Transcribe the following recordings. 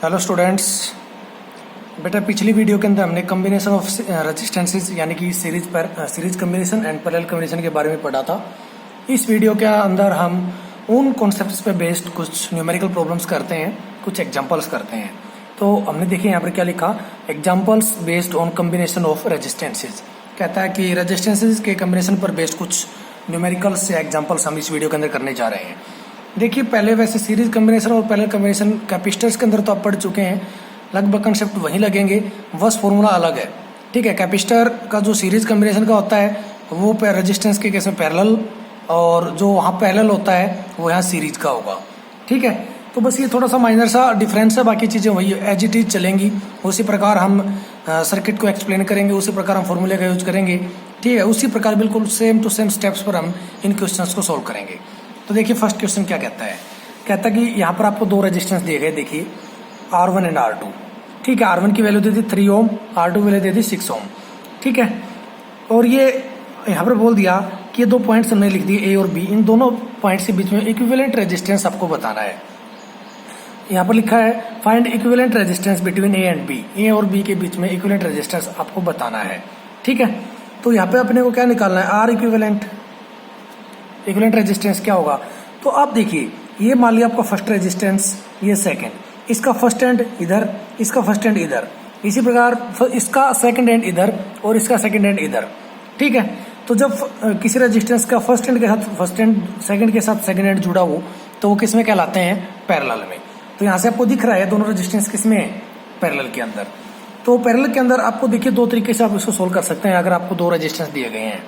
Hello students. बेटा पिछली video के अंदर हमने कम्बिनेशन ऑफ रेजिस्टेंसेस यानी कि series combination and parallel combination के बारे में पढ़ा था। इस वीडियो के अंदर हम उन कॉन्सेप्ट्स पे बेस्ड कुछ न्यूमेरिकल प्रॉब्लम्स करते हैं, कुछ एग्जांपल्स करते हैं। तो हमने देखिए यहाँ पर क्या लिखा, examples based on combination of resistances. कहता है कि रेजिस्टेंसेज के कम्बिनेशन पर बेस्ड कुछ न्यूमेरिकल्स या एग्जांपल्स हम इस वीडियो के अंदर करने जा रहे हैं। देखिए पहले वैसे सीरीज कम्बिनेशन और पैरेलल कम्बिनेशन कैपेसिटर्स के अंदर तो आप पढ़ चुके हैं, लगभग कंसेप्ट वहीं लगेंगे, बस फॉर्मूला अलग है। ठीक है, कैपेसिटर का जो सीरीज कम्बिनेशन का होता है वो रेजिस्टेंस के केस में पैरेलल, और जो वहाँ पैरेलल होता है वो यहाँ सीरीज का होगा। ठीक है, तो बस ये थोड़ा सा माइनर सा डिफरेंस है, बाकी चीज़ें वही एज इट इज चलेंगी। उसी प्रकार हम सर्किट को एक्सप्लेन करेंगे, उसी प्रकार हम फॉर्मूले का यूज करेंगे। ठीक है, उसी प्रकार बिल्कुल सेम टू सेम स्टेप्स पर हम इन क्वेश्चंस को सोल्व करेंगे। तो देखिए फर्स्ट क्वेश्चन क्या कहता है, कहता है कि यहाँ पर आपको दो रेजिस्टेंस दिए गए, देखिए R1 एंड R2। ठीक है, R1 की वैल्यू दे दी 3 ओम, R2 वैल्यू दे दी 6 ओम। ठीक है, और ये यहाँ पर बोल दिया कि ये दो पॉइंट्स हमने लिख दिए A और B, इन दोनों पॉइंट्स के बीच में इक्विवेलेंट रेजिस्टेंस आपको बताना है। यहाँ पर लिखा है find equivalent resistance between A and B, A और B के बीच में इक्विवेलेंट रेजिस्टेंस आपको बताना है। ठीक है, तो यहाँ पे अपने को क्या निकालना है, R इक्विवेलेंट रेजिस्टेंस क्या होगा। तो आप देखिए ये मान लिया आपका फर्स्ट रेजिस्टेंस, ये सेकंड, इसका फर्स्ट एंड इधर, इसका फर्स्ट एंड इधर, इसी प्रकार इसका सेकंड एंड इधर और इसका सेकंड एंड इधर। ठीक है, तो जब किसी रेजिस्टेंस का फर्स्ट एंड के साथ फर्स्ट एंड, सेकंड के साथ सेकंड एंड जुड़ा हो तो वो किस में कहलाते हैं, पैरेलल में। तो यहाँ से आपको दिख रहा है दोनों रेजिस्टेंस किस में है, पैरेलल के अंदर। तो पैरेलल के अंदर आपको देखिए दो तरीके से आप इसको सोल्व कर सकते हैं अगर आपको दो रेजिस्टेंस दिए गए हैं।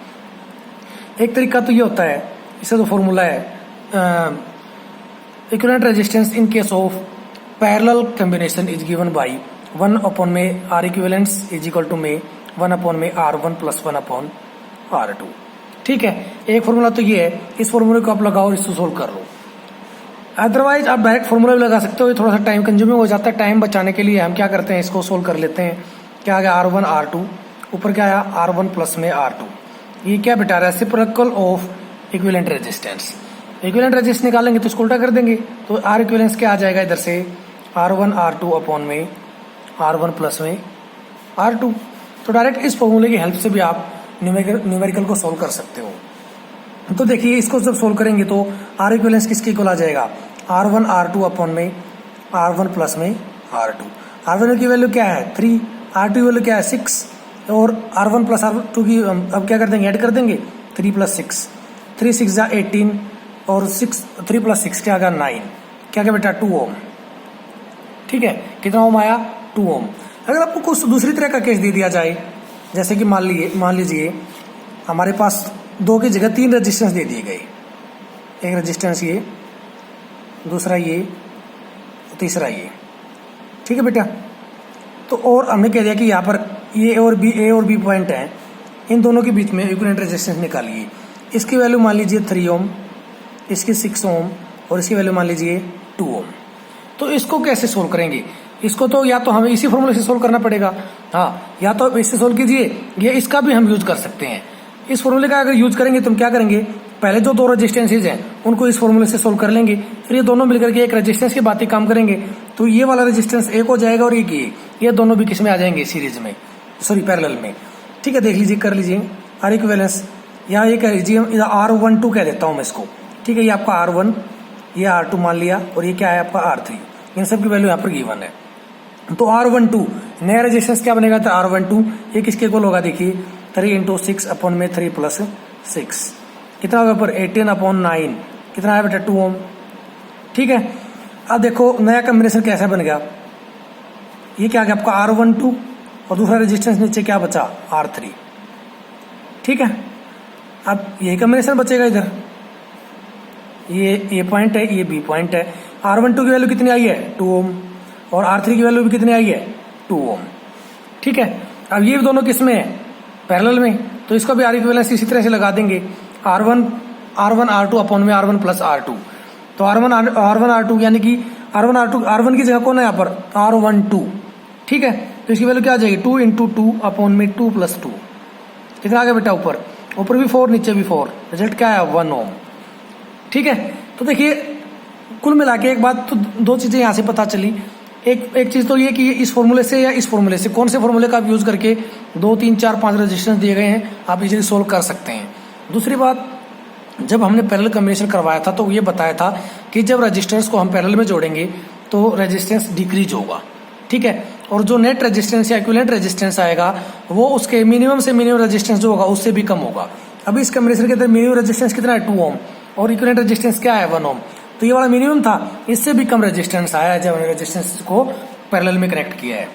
एक तरीका तो ये होता है, इसका तो फॉर्मूला है equivalent resistance in case of parallel combination is given by 1 upon में R equivalence is equal to में 1 अपॉन में R1 प्लस 1 अपॉन R2। ठीक है, एक फॉर्मूला तो ये है, इस फॉर्मूले को आप लगाओ और इसको सोल्व कर लो। अदरवाइज आप डायरेक्ट फॉर्मूला भी लगा सकते हो, ये थोड़ा सा टाइम कंज्यूमिंग हो जाता है। टाइम बचाने के लिए हम क्या करते हैं, इसको सोल्व कर लेते हैं। क्या आ गया, R1 R2, ऊपर क्या आया R1 प्लस में R2। ये क्या बेटा, reciprocal of equivalent resistance. Equivalent resistance निकालेंगे तो इसको उल्टा कर देंगे, तो R इक्विवेलेंस क्या आ जाएगा इधर से, R1 R2 अपॉन में R1 प्लस में R2। तो डायरेक्ट इस फॉर्मूले की हेल्प से भी आप न्यूमेरिकल को सोल्व कर सकते हो। तो देखिए इसको जब सोल्व करेंगे तो R इक्विवेलेंस किसके इक्वल आ जाएगा, R1 R2 अपॉन में R1 प्लस में R2। R1 की वैल्यू क्या है 3, R2 की वैल्यू क्या है 6, और R1 प्लस R2 की अब क्या कर देंगे, ऐड कर देंगे 3 प्लस 6, 3 6 जा 18 और 3 प्लस 6 क्या आ गया 9, क्या क्या बेटा 2 ओम। ठीक है, कितना ओम आया 2 ओम। अगर आपको कुछ दूसरी तरह का केस दे दिया जाए, जैसे कि मान लीजिए हमारे पास 2 की जगह 3 रेजिस्टेंस दे दिए गए, एक रेजिस्टेंस ये, दूसरा ये, तीसरा ये। ठीक है बेटा, तो और हमने कह दिया कि यहाँ पर ए और बी पॉइंट है, इन दोनों के बीच में इक्विवेलेंट रेजिस्टेंस निकालिए। इसकी वैल्यू मान लीजिए 3 ओम, इसकी 6 ओम और इसकी वैल्यू मान लीजिए 2 ओम। तो इसको कैसे सोल्व करेंगे, इसको तो या तो हमें इसी फॉर्मूले से सोल्व करना पड़ेगा, हाँ, या तो इससे सोल्व कीजिए, या इसका भी हम यूज कर सकते हैं। इस फॉर्मूले का अगर यूज करेंगे तो हम क्या करेंगे, पहले जो दो रेजिस्टेंसेज हैं उनको इस फॉर्मूले से सोल्व कर लेंगे, फिर ये दोनों मिलकर के एक रेजिस्टेंस की बात ही काम करेंगे। तो ये वाला रेजिस्टेंस एक हो जाएगा और ये दोनों भी किस में आ जाएंगे, सीरीज में, सॉरी पैरेलल में। ठीक है, देख लीजिए, कर लीजिए R इक्विवेलेंस, या ये कह लीजिए R12 कह देता हूँ मैं इसको। ठीक है, ये आपका R1, ये R2 मान लिया, और ये क्या है आपका R3, इन सब की वैल्यू यहाँ पर गिवन है। तो R12 नया रेजिस्टेंस क्या बनेगा, तो R12 ये किसके इक्वल होगा, देखिए 3 इंटू 6 अपॉन में 3 प्लस 6, कितना होगा पर 18 अपॉन 9, कितना है बेटा 2 ओम। ठीक है, अब देखो नया कॉम्बिनेशन कैसा बन गया, ये क्या गया आपका R12 और दूसरा रेजिस्टेंस नीचे क्या बचा R3। ठीक है, अब यही कॉम्बिनेशन बचेगा इधर, ये पॉइंट है, ये बी पॉइंट है। R12 की वैल्यू कितनी आई है 2 ओम, और R3 की वैल्यू भी कितनी आई है 2 ओम। ठीक है, अब ये दोनों किस में है, पैरेलल में, तो इसका भी R इक्विवेलेंस इसी तरह से लगा देंगे, R1 R2 अपॉन में R1 प्लस R2। तो R1 R2 यानी कि R1 की जगह कौन है यहाँ पर, R12। ठीक है, तो इसकी वैल्यू क्या आ जाएगी 2 इंटू 2 अपॉन में 2 प्लस 2, कितना आ गया बेटा, ऊपर भी 4 नीचे भी 4, रिजल्ट क्या है 1 ओम। ठीक है, तो देखिए कुल मिला के एक बात तो दो चीजें यहाँ से पता चली एक चीज तो ये कि इस फॉर्मूले से या इस फॉर्मूले से कौन से फॉर्मूले का आप यूज करके 2 3 4 5 रेजिस्टेंस दिए गए हैं आप इजीली सोल्व कर सकते हैं। दूसरी बात, जब हमने पैरेलल कॉम्बिनेशन करवाया था तो ये बताया था कि जब रेजिस्टेंस को हम पैरेलल में जोड़ेंगे तो रेजिस्टेंस डिक्रीज होगा, ठीक है, और जो नेट रेजिस्टेंस या इक्विवेलेंट रेजिस्टेंस आएगा वो उसके मिनिमम से मिनिमम रेजिस्टेंस जो होगा उससे भी कम होगा। अभी इस कॉम्बिनेशन के अंदर मिनिमम रेजिस्टेंस कितना है 2 ओम और इक्विवेलेंट रेजिस्टेंस क्या है 1 ओम, तो ये वाला मिनिमम था, इससे भी कम रेजिस्टेंस आया है जब हमने रेजिस्टेंस को पैरेलल में कनेक्ट किया है।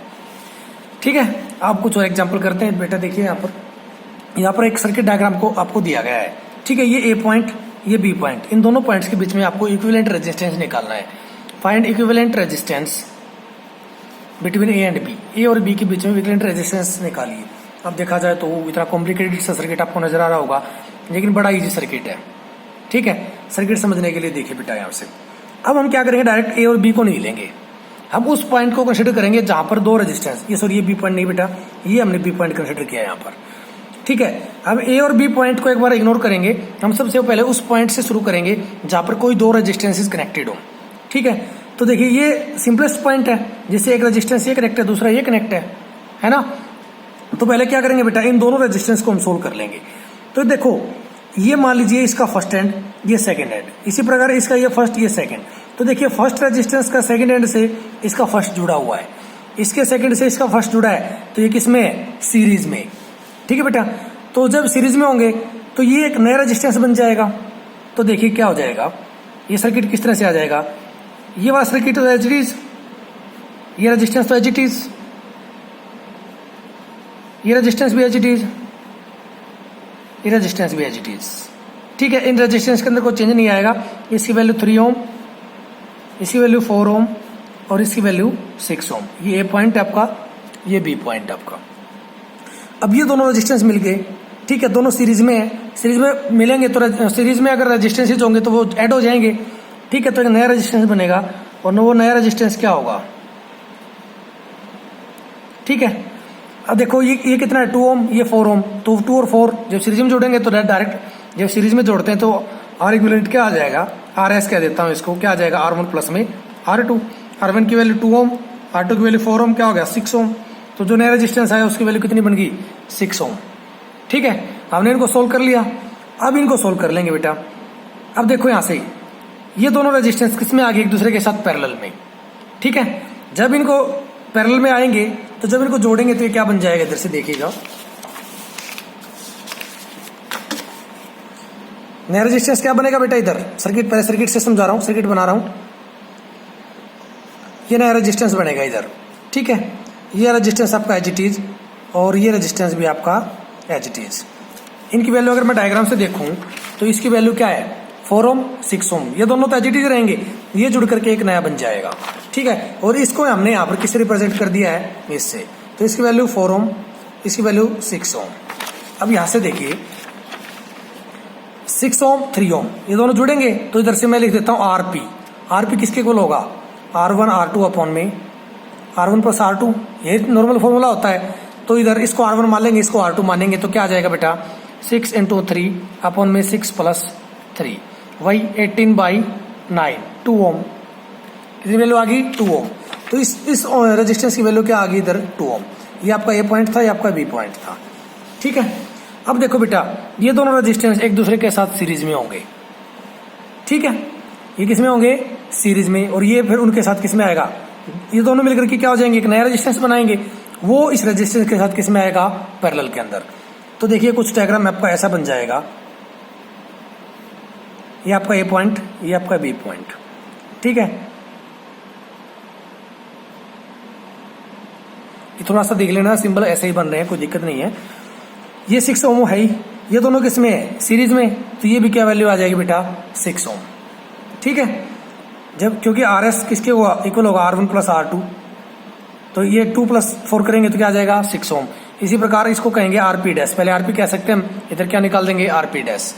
ठीक है, आप कुछ और एग्जांपल करते हैं। बेटा देखिए यहाँ पर एक सर्किट डायग्राम को आपको दिया गया है, ठीक है, ये ए पॉइंट ये बी पॉइंट, इन दोनों पॉइंट्स के बीच में आपको इक्विवेलेंट रेजिस्टेंस निकालना है। Find equivalent resistance between A and B, A और बी के बीच में इक्विवेलेंट रेजिस्टेंस निकालिए। अब देखा जाए तो इतना कॉम्प्लिकेटेड सा सर्किट आपको नजर आ रहा होगा, लेकिन बड़ा इजी सर्किट है, ठीक है। सर्किट समझने के लिए देखिए बेटा यहाँ से, अब हम क्या करेंगे, डायरेक्ट ए और बी को नहीं लेंगे, हम उस पॉइंट को कंसिडर करेंगे जहां पर 2 रेजिस्टेंस, ये सॉरी ये बी पॉइंट नहीं बेटा, ये हमने बी पॉइंट कंसिडर किया यहाँ पर, ठीक है। अब ए और बी पॉइंट को एक बार इग्नोर करेंगे, हम सबसे पहले उस पॉइंट से शुरू करेंगे जहां पर कोई 2 रेजिस्टेंसेस कनेक्टेड हो, ठीक है। तो देखिए ये सिंपलेस्ट पॉइंट है, जिससे एक रेजिस्टेंस ये कनेक्ट है दूसरा ये कनेक्ट है ना। तो पहले क्या करेंगे बेटा, इन दोनों रेजिस्टेंस को हम सोल्व कर लेंगे। तो देखो ये मान लीजिए इसका फर्स्ट एंड ये सेकंड एंड, इसी प्रकार इसका ये फर्स्ट ये सेकंड, तो देखिए फर्स्ट रेजिस्टेंस का सेकंड एंड से इसका फर्स्ट जुड़ा हुआ है, इसके सेकंड से इसका फर्स्ट जुड़ा है, तो ये किसमें है, सीरीज में, ठीक है बेटा। तो जब सीरीज में होंगे तो ये एक नया रेजिस्टेंस बन जाएगा। तो देखिए क्या हो जाएगा, ये सर्किट किस तरह से आ जाएगा, ये वाला सर्किट तो एज इट इज, ये रेजिस्टेंस तो एज इट इज, ये रेजिस्टेंस भी एज इट इज, ये रेजिस्टेंस भी एज इट इज, ठीक है। इन रेजिस्टेंस के अंदर कोई चेंज नहीं आएगा, इसकी वैल्यू 3 ओम, इसकी वैल्यू 4 ओम और इसकी वैल्यू 6 ओम। ये ए पॉइंट आपका, ये बी पॉइंट आपका। अब ये दोनों रेजिस्टेंस मिल गए, ठीक है, दोनों सीरीज में है, सीरीज में मिलेंगे तो सीरीज में अगर रेजिस्टेंसेज होंगे तो वो ऐड हो जाएंगे, ठीक है। तो एक नया रेजिस्टेंस बनेगा और वो नया रेजिस्टेंस क्या होगा, ठीक है। अब देखो ये कितना है 2 ओम, ये 4 ओम, तो 2 और 4 जब सीरीज में जोड़ेंगे तो डायरेक्ट जब सीरीज में जोड़ते हैं तो आर इक्विवेलेंट क्या आ जाएगा, आर एस कह देता हूं इसको, क्या आ जाएगा R1 प्लस में R2, R1 की वैल्यू 2 ओम, R2 की वैल्यू 4 ओम, क्या हो गया 6 ओम। तो जो नया रेजिस्टेंस आया उसकी वैल्यू कितनी बन गई 6 ओम, ठीक है। हमने इनको सोल्व कर लिया, अब इनको सोल्व कर लेंगे बेटा। अब देखो यहां से ये दोनों रेजिस्टेंस किसमें आ गए, एक दूसरे के साथ पैरेलल में, ठीक है। जब इनको पैरेलल में आएंगे तो जब इनको जोड़ेंगे तो ये क्या बन जाएगा, इधर से देखिएगा, नया रेजिस्टेंस क्या बनेगा बेटा, इधर सर्किट, पहले सर्किट से समझा रहा हूं, सर्किट बना रहा हूं, ये नया रेजिस्टेंस बनेगा इधर, ठीक है। ये रेजिस्टेंस आपका एज इट इज और ये रेजिस्टेंस भी आपका एज इट इज। इनकी वैल्यू अगर मैं डायग्राम से देखूं तो इसकी वैल्यू क्या है 4 ओम 6 ओम, ये दोनों तो एज इट इज रहेंगे, ये जुड़ करके एक नया बन जाएगा, ठीक है। और इसको हमने यहाँ पर किससे रिप्रेजेंट कर दिया है, इससे, तो इसकी वैल्यू 4 ओम, इसकी वैल्यू 6 ओम। अब यहां से देखिए 6 ओम 3 ओम ये दोनों जुड़ेंगे, तो इधर से मैं लिख देता हूं आरपी, आरपी किसके इक्वल होगा R1 R2 अपॉन में R1 प्लस R2, ये नॉर्मल फॉर्मूला होता है। तो इधर इसको R1 मान लेंगे, इसको R2 मानेंगे, तो क्या आ जाएगा बेटा 6 × 3 अपॉन में 6 + 3, वही 18/9, 2 ओम, कितनी वैल्यू आ गई 2 ओम। तो इस रेजिस्टेंस की वैल्यू क्या आ गई इधर 2 ओम। ये आपका ए पॉइंट था, ये आपका बी पॉइंट था, ठीक है। अब देखो बेटा ये दोनों रेजिस्टेंस एक दूसरे के साथ सीरीज में होंगे, ठीक है, ये किसमें होंगे सीरीज में, और ये फिर उनके साथ किसमें आएगा, ये दोनों मिलकर के क्या हो जाएंगे, एक नया रेजिस्टेंस बनाएंगे, वो इस रेजिस्टेंस के साथ किसमें आएगा पैरेलल के अंदर। तो देखिए कुछ डायग्राम आपका ऐसा बन जाएगा, ये आपका ए पॉइंट, ये आपका बी पॉइंट, ठीक है। ये थोड़ा सा देख लेना, सिंबल ऐसे ही बन रहे हैं, कोई दिक्कत नहीं है। ये 6 ओम है ही, ये दोनों किसमें है सीरीज में, तो ये भी क्या वैल्यू आ जाएगी बेटा 6 ओम, ठीक है। जब क्योंकि आर एस किसके होगा इक्वल होगा R1 प्लस R2, तो ये 2 + 4 करेंगे तो क्या आ जाएगा 6 ओम। इसी प्रकार इसको कहेंगे आरपी डैश, पहले आरपी कह सकते हैं हम, इधर क्या निकाल देंगे आरपी डैश।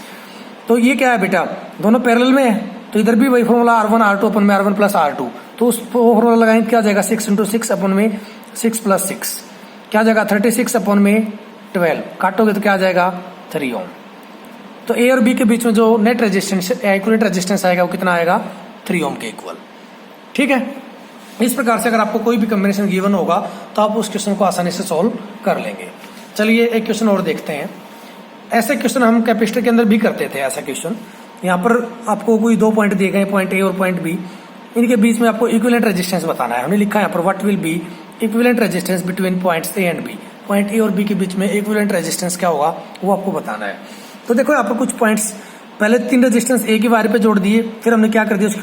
तो ये क्या है बेटा दोनों पैरेलल में है, तो इधर भी वही फॉर्मूला R1 R2 अपन में R1 प्लस R2, तो उस फॉर्मूला लगाएंगे क्या आ जाएगा 6 × 6 अपन में 6 + 6 क्या आ जाएगा 36 अपन में 12, काटोगे तो क्या आ जाएगा 3 ओम। तो ए और बी के बीच में जो नेट रेजिस्टेंस इक्विवेलेंट रेजिस्टेंस आएगा वो कितना आएगा 3 ओम के इक्वल, ठीक है। इस प्रकार से अगर आपको कोई भी कॉम्बिनेशन गिवन होगा तो आप उस क्वेश्चन को आसानी से सॉल्व कर लेंगे। चलिए एक क्वेश्चन और देखते हैं। ऐसे क्वेश्चन हम कैपेसिटर के अंदर भी करते थे। ऐसा क्वेश्चन यहाँ पर आपको कोई दो पॉइंट दिए गए, पॉइंट ए और पॉइंट बी, इनके बीच में आपको इक्विवेलेंट रेजिस्टेंस बताना है। हमने लिखा है यहाँ पर what will be equivalent resistance between points A and B. Point A और बी के बीच में इक्विवेलेंट रेजिस्टेंस क्या होगा वो आपको बताना है। तो देखो यहाँ पर कुछ पॉइंट्स, पहले 3 रेजिस्टेंस एक ही वायर पे जोड़ दिए, फिर हमने क्या कर दिया उसकी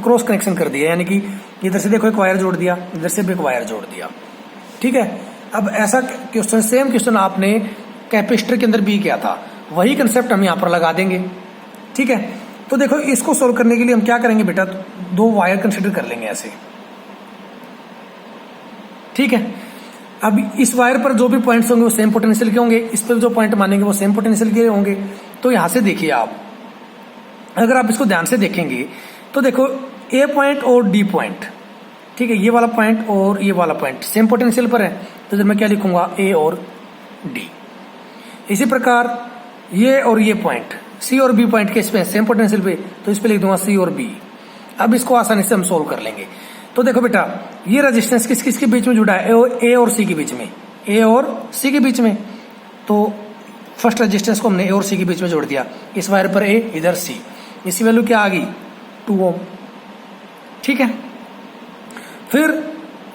क्रॉस कनेक्शन कर दिया, यानी कि इधर से देखो एक वायर जोड़ दिया, इधर से भी एक वायर जोड़ दिया। ठीक है, अब ऐसा क्वेश्चन, सेम क्वेश्चन आपने कैपेसिटर के अंदर भी किया था, वही कंसेप्ट हम यहाँ पर लगा देंगे। ठीक है, तो देखो इसको सोल्व करने के लिए हम क्या करेंगे बेटा, 2 वायर कंसिडर कर लेंगे ऐसे। ठीक है, अब इस वायर पर जो भी पॉइंट्स होंगे वो सेम पोटेंशियल के होंगे, इस पर जो पॉइंट मानेंगे वो सेम पोटेंशियल के होंगे। तो यहां से देखिए आप, अगर आप इसको ध्यान से देखेंगे तो देखो ए पॉइंट और डी पॉइंट, ठीक है, ये वाला पॉइंट और ये वाला पॉइंट सेम पोटेंशियल पर है, तो जब मैं क्या लिखूंगा ए और डी। इसी प्रकार ये और ये पॉइंट सी और बी पॉइंट के इस पे सेम पोटेंशियल पे, तो इस पे लिख दूंगा सी और बी। अब इसको आसानी से हम सोल्व कर लेंगे। तो देखो बेटा, ये रेजिस्टेंस किस किस के बीच में जुड़ा है, ए और सी के बीच में, ए और सी के बीच में। तो फर्स्ट रेजिस्टेंस को हमने ए और सी के बीच में जोड़ दिया, इस वायर पर ए, इधर सी, इसकी वैल्यू क्या आ गई 2 ओम। ठीक है, फिर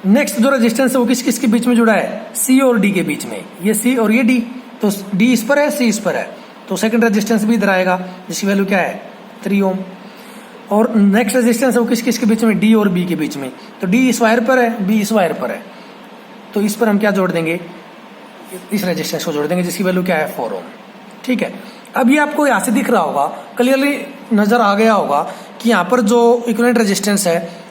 नेक्स्ट जो रेजिस्टेंस है वो किस किस के बीच में जुड़ा है, सी और डी के बीच में, ये सी और ये डी, तो डी इस पर है, सी इस पर है, तो सेकंड रेजिस्टेंस भी इधर आएगा जिसकी वैल्यू क्या है 3 ओम। और नेक्स्ट रेजिस्टेंस है वो किस किस के बीच में, डी और बी के बीच में, तो डी इस वायर पर है, बी इस वायर पर है, तो इस पर हम क्या जोड़ देंगे, इस रेजिस्टेंस को जोड़ देंगे जिसकी वैल्यू क्या है 4 ओम। ठीक है, अब ये आपको यहां से दिख रहा होगा, क्लियरली नजर आ गया होगा कि यहाँ पर जो इक्विवेलेंट रेजिस्टेंस है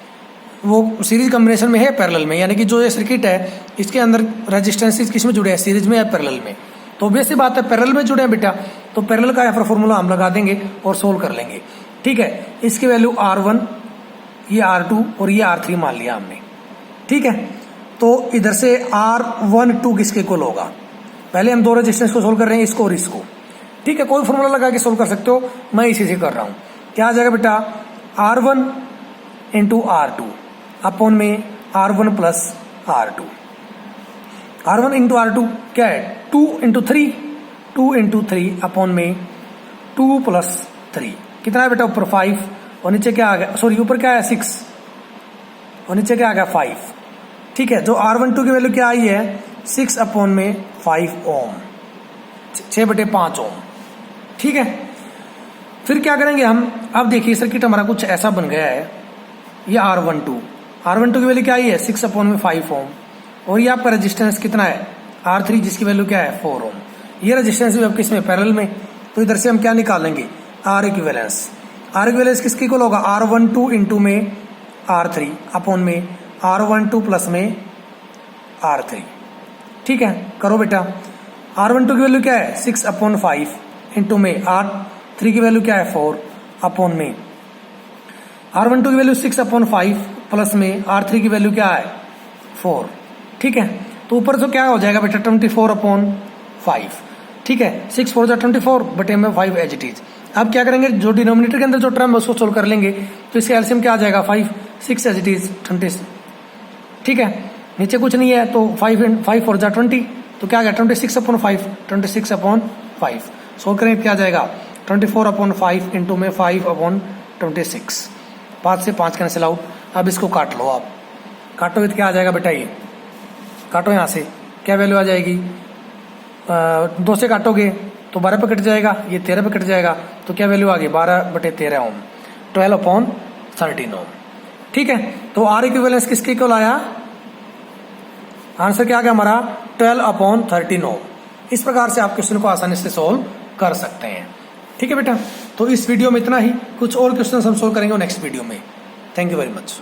वो सीरीज कॉम्बिनेशन में है, पैरेलल में, यानी कि जो ये सर्किट है इसके अंदर रेजिस्टेंस किस में जुड़े हैं, सीरीज में या पैरेलल में। तो ऑब्वियस सी बात है पैरेलल में जुड़े हैं बेटा, तो पैरेलल का यहाँ पर फॉर्मूला हम लगा देंगे और सोल्व कर लेंगे। ठीक है, इसकी वैल्यू R1, ये R2 और ये R3 मान लिया हमने। ठीक है, तो इधर से R12 किसके इक्वल होगा, पहले हम 2 रेजिस्टेंस को सोल्व कर रहे हैं, इसको और इसको। ठीक है, कोई फॉर्मूला लगा के सोल्व कर सकते हो, मैं इसी से कर रहा हूं। क्या आ जाएगा बेटा, R1 इंटू R2 अपॉन में R1 plus R2। R1 into R2 क्या है 2 इंटू 3, 2 इंटू 3 अपॉन में 2 प्लस 3, कितना है बेटा, ऊपर 5 और नीचे क्या आ गया, सॉरी ऊपर क्या है 6 और नीचे क्या आ गया 5। ठीक है, जो R12 की वैल्यू क्या आई है 6 अपॉन में 5 ओम, 6/5 ओम। ठीक है, फिर क्या करेंगे हम, अब देखिए सर्किट हमारा कुछ ऐसा बन गया है, ये R12 की वैल्यू क्या आई है 6 अपॉन में 5 ओम, और ये आपका रेजिस्टेंस कितना है R3 जिसकी वैल्यू क्या है 4 ओम। ये रेजिस्टेंस भी आपके इसमें पैरेलल में, तो इधर से हम क्या निकालेंगे R इक्विवेलेंस किसके इक्वल होगा, R12 इंटू में R3 अपॉन में R12 प्लस में R3। ठीक है, करो बेटा, R12 की वैल्यू क्या है 6 अपॉन 5 इंटू में R3 की वैल्यू क्या है 4 अपॉन में R12 की वैल्यू 6 अपॉन 5 प्लस में R3 की वैल्यू क्या है 4। ठीक है, तो ऊपर तो क्या हो जाएगा बेटा 24 अपॉन 5। ठीक है, 6 4 24 बटे में 5 एज इट इज। अब क्या करेंगे, जो डिनोमिनेटर के अंदर जो टर्म है उसको सोल्व कर लेंगे, तो इसका एलसीएम क्या आ जाएगा 5, 6 एज इट इज 20। ठीक है, नीचे कुछ नहीं है तो 5 4 जा 20, तो क्या आ गया 26 अपॉन 5, 26 अपॉन 5। सोल्व करेंगे क्या आ जाएगा 24 अपॉन 5 इंटू में 5 अपॉन 26, 5 से 5 कैंसिल आउट। अब इसको काट लो, आप काटोगे तो क्या आ जाएगा बेटा, ये काटो यहाँ से, क्या वैल्यू आ जाएगी 2 से काटोगे तो 12 पे कट जाएगा, ये 13 पे कट जाएगा, तो क्या वैल्यू आ गई 12/13 ओम, 12 अपॉन 13 ओम। ठीक है, तो R इक्विवेलेंस किसके इक्वल आया, आंसर क्या आ गया हमारा 12 अपॉन 13 ओम। इस प्रकार से आप क्वेश्चन को आसानी से सोल्व कर सकते हैं। ठीक है बेटा, तो इस वीडियो में इतना ही, कुछ और क्वेश्चन हम सोल्व करेंगे नेक्स्ट वीडियो में। Thank you very much.